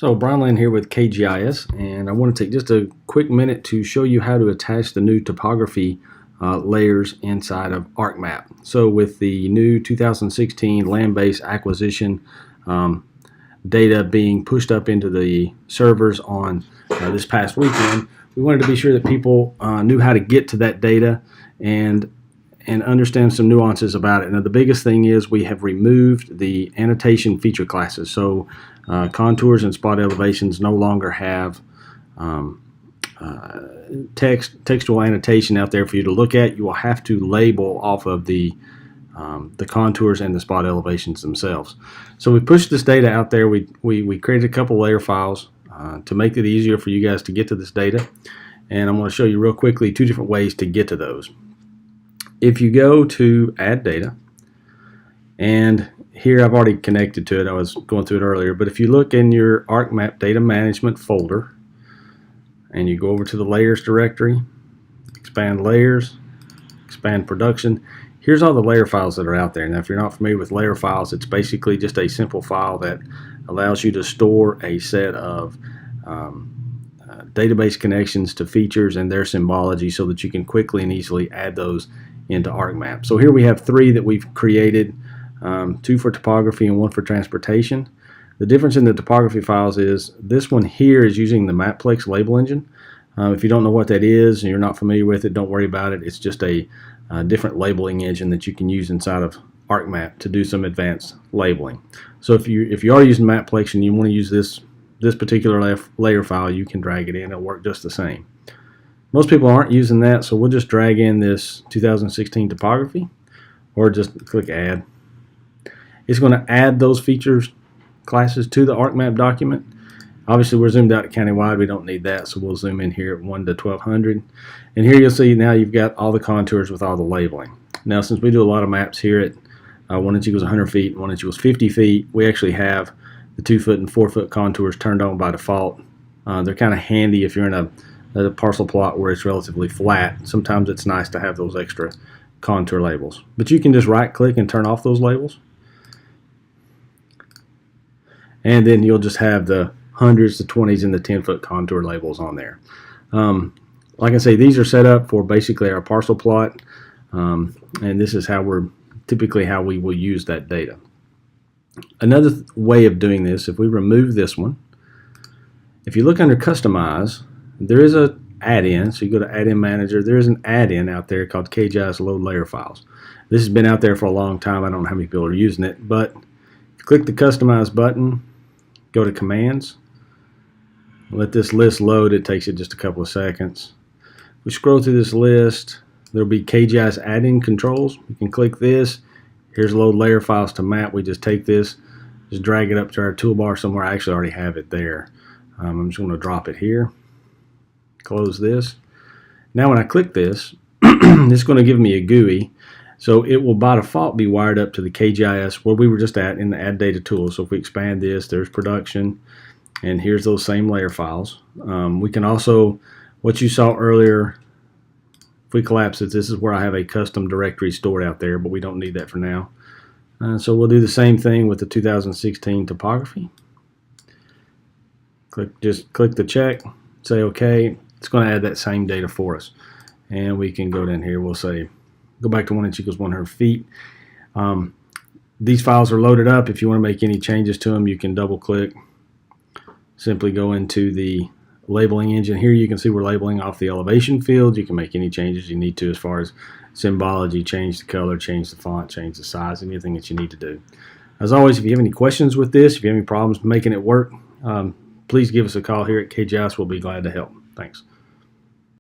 So Brian Land here with KGIS, and I want to take just a quick minute to show you how to attach the new topography layers inside of ArcMap. So with the new 2016 land-based acquisition data being pushed up into the servers on this past weekend, we wanted to be sure that people knew how to get to that data and understand some nuances about it. Now, the biggest thing is we have removed the annotation feature classes. So contours and spot elevations no longer have textual annotation out there for you to look at. You will have to label off of the contours and the spot elevations themselves. So we pushed this data out there. We created a couple layer files to make it easier for you guys to get to this data. And I'm going to show you real quickly two different ways to get to those. If you go to Add Data, and here I've already connected to it, I was going through it earlier, but if you look in your ArcMap Data Management folder, and you go over to the Layers directory, expand Layers, expand Production, here's all the layer files that are out there. Now, if you're not familiar with layer files, it's basically just a simple file that allows you to store a set of database connections to features and their symbology so that you can quickly and easily add those into ArcMap. So here we have three that we've created, two for topography and one for transportation. The difference in the topography files is this one here is using the Maplex label engine. If you don't know what that is and you're not familiar with it, don't worry about it. It's just a different labeling engine that you can use inside of ArcMap to do some advanced labeling. So if you are using Maplex and you want to use this particular layer file, you can drag it in. It'll work just the same. Most people aren't using that, so we'll just drag in this 2016 topography, or just click Add. It's going to add those features classes to the ArcMap document. Obviously, we're zoomed out countywide. We don't need that, so we'll zoom in here at 1 to 1200. And here you'll see now you've got all the contours with all the labeling. Now, since we do a lot of maps here at 1 inch equals 100 feet, 1 inch equals 50 feet, we actually have the 2 foot and 4 foot contours turned on by default. They're kind of handy if you're in a parcel plot where it's relatively flat. Sometimes it's nice to have those extra contour labels. But you can just right click and turn off those labels. And then you'll just have the hundreds, the 20s, and the 10-foot contour labels on there. Like I say, these are set up for basically our parcel plot. And this is how we will use that data. Another way of doing this, if we remove this one, if you look under Customize, there is a add-in. So you go to Add-in Manager. There is an add-in out there called KGIS Load Layer Files. This has been out there for a long time. I don't know how many people are using it, but if you click the Customize button, go to Commands, let this list load. It takes it just a couple of seconds. We scroll through this list. There'll be KGIS add-in controls. You can click this. Here's Load Layer Files to Map. We just take this, just drag it up to our toolbar somewhere. I actually already have it there. I'm just going to drop it here. Close this. Now when I click this, it's going to give me a GUI. So it will by default be wired up to the KGIS where we were just at in the Add Data tool. So if we expand this, there's production, and here's those same layer files. We can also, what you saw earlier, if we collapse it, this is where I have a custom directory stored out there, but we don't need that for now. So we'll do the same thing with the 2016 topography. Just click the check, say OK. It's going to add that same data for us. And we can go down here, we'll say, go back to 1 inch equals 100 feet. These files are loaded up. If you want to make any changes to them, you can double click. Simply go into the labeling engine. Here you can see we're labeling off the elevation field. You can make any changes you need to as far as symbology, change the color, change the font, change the size, anything that you need to do. As always, if you have any questions with this, if you have any problems making it work, please give us a call here at KGIS. We'll be glad to help. Thanks.